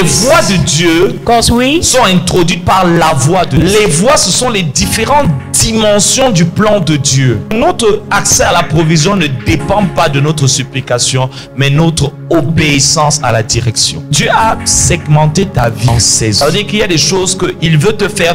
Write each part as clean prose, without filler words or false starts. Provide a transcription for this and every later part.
voies de Dieu God's ways sont introduites par la voix de Dieu. Les voies, ce sont les différentes dimensions du plan de Dieu. Notre accès à la provision ne dépend pas de notre supplication, mais notre obéissance à la direction. Dieu a segmenté ta vie en saisons. Ça veut dire qu'il y a des choses qu'il veut te faire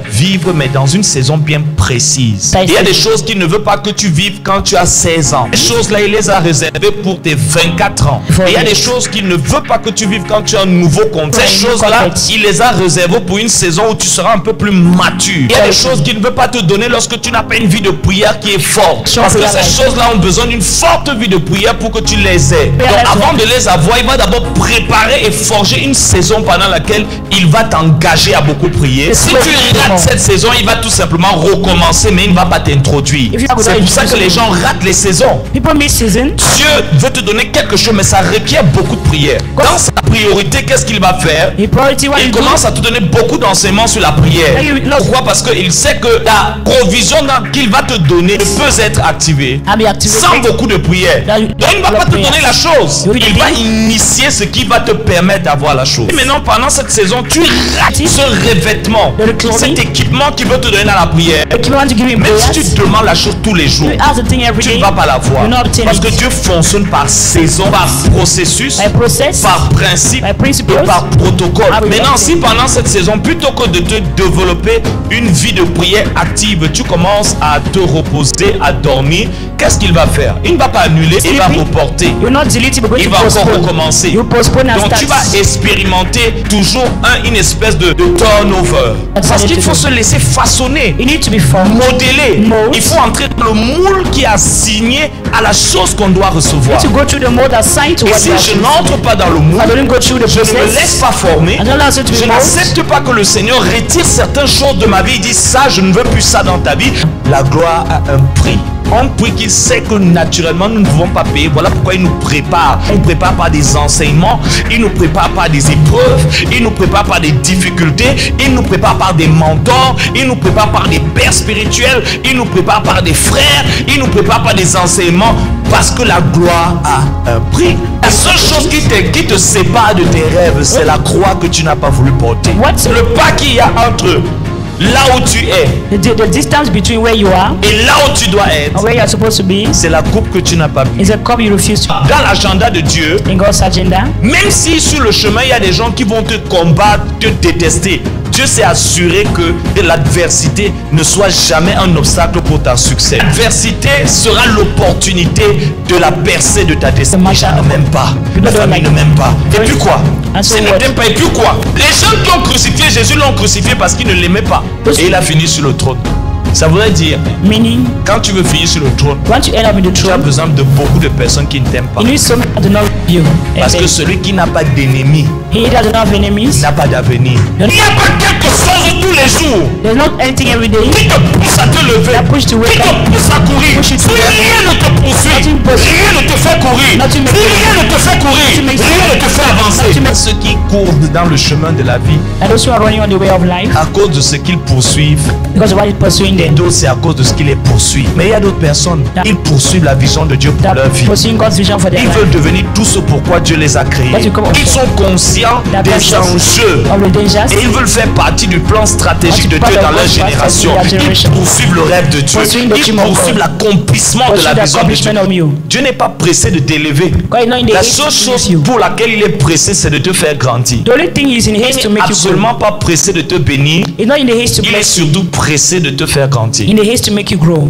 vivre, mais dans une saison bien précise. Il y a des choses qu'il ne veut pas que tu vives quand tu as 16 ans. Ces choses-là, il les a réservées pour tes 24 ans. Et il y a des choses qu'il ne veut pas que tu vives quand tu as un nouveau compte. Ces choses-là, il les a réservées pour une saison où tu seras un peu plus mature. Il y a des choses qu'il ne veut pas te donner lorsque tu n'as pas une vie de prière qui est forte. Parce que ces choses-là ont besoin d'une forte vie de prière pour que tu les aies. Donc avant de les avoir, il va d'abord préparer et forger une saison pendant laquelle il va t'engager à beaucoup prier. Si tu rates cette saison, il va tout simplement recommencer, mais il ne va pas t'introduire. C'est pour ça que les gens ratent les saisons. Dieu veut te donner quelque chose, mais ça requiert beaucoup de prière. Dans sa priorité, qu'est-ce qu'il va faire? Il commence à te donner beaucoup d'enseignements sur la prière. Pourquoi? Parce qu'il sait que la provision qu'il va te donner ne peut être activée sans beaucoup de prière. Donc il ne va pas te donner la chose. Il va initier ce qui va te permettre d'avoir la chose. Et maintenant, pendant cette saison, tu rates ce revêtement, cet équipement qui veut te donner dans la prière. Même si tu demandes la chose tous les jours, tu ne vas pas la voir. Parce que Dieu fonctionne par saison, par processus, par principe et par protocole. Maintenant, si pendant cette saison, plutôt que de te développer une vie de prière active, tu commences à te reposer, à dormir, qu'est-ce qu'il va faire? Il ne va pas annuler, il va reporter. Il va encore recommencer. Donc tu vas expérimenter toujours une espèce de turnover. Parce qu'il faut se laisser façonner, modeler. Il faut entrer dans le moule qui est assigné à la chose qu'on doit recevoir. Et si je n'entre pas dans le moule, je ne me laisse pas former, je n'accepte pas que le Seigneur retire certaines choses de ma vie. Il dit ça, je ne veux plus ça dans ta vie. La gloire a un prix. Un prix qu'il sait que naturellement nous ne pouvons pas payer. Voilà pourquoi il nous prépare. Il nous prépare par des enseignements, il nous prépare par des épreuves, il nous prépare par des difficultés, il nous prépare par des mentors, il nous prépare par des pères spirituels, il nous prépare par des frères, il nous prépare par des enseignements, parce que la gloire a un prix. La seule chose qui te sépare de tes rêves, c'est la croix que tu n'as pas voulu porter. Le pas qu'il y a entre là où tu es, the distance between where you are et là où tu dois être, and where you are supposed to be, c'est la coupe que tu n'as pas bu. is a cup you refuse to. Dans l'agenda de Dieu, In God's agenda, même si sur le chemin il y a des gens qui vont te combattre, te détester, Dieu s'est assuré que l'adversité ne soit jamais un obstacle pour ton succès. L'adversité sera l'opportunité de la percée de ta destinée. Les gens ne m'aiment pas, la famille ne m'aime pas. Et puis quoi? S'ils ne t'aiment pas, et puis quoi? Les gens qui ont crucifié Jésus l'ont crucifié parce qu'ils ne l'aimaient pas. Et il a fini sur le trône. Ça voudrait dire, meaning, quand tu veux finir sur le trône, once you end up in the tu as throne, besoin de beaucoup de personnes qui ne t'aiment pas. you need some to know you. Parce que celui qui n'a pas d'ennemis He that does not have enemies, n'a pas d'avenir. Il n'y a pas quelque chose tous les jours there's not anything every day qui te pousse à te lever, that push to qui wake te up. pousse à courir. Push it Si to rien ne te poursuit, Nothing pushes. rien ne te fait courir, Nothing si makes- rien ne te fait courir, Nothing makes- rien ne te fait avancer. Nothing makes- Ceux qui courent dans le chemin de la vie And those who are running on the way of life, à cause de ce qu'ils poursuivent, because of what is pursuing them, d'autres c'est à cause de ce qui les poursuit. Mais il y a d'autres personnes, ils poursuivent la vision de Dieu pour that leur vie. pursuing God's vision for their Ils life, veulent devenir tout ce pourquoi Dieu les a créés. But you come- Ils sont conscients That des precious enjeux of the dangers, et ils veulent faire partie du plan stratégique de Dieu dans leur génération. Ils poursuivent le rêve de Dieu. Pursuing the Ils dream of poursuivent God. l'accomplissement de pursue la the vision de Dieu. accomplishment of you. Dieu n'est pas pressé de t'élever. God is not in the La haste seule to chose use you. pour laquelle il est pressé, c'est de te faire grandir. The only thing he is in Il haste to n'est make you grow. absolument pas pressé de te bénir. He's not in the haste to Il est bless you. surtout pressé de te faire grandir. In the haste to make you grow.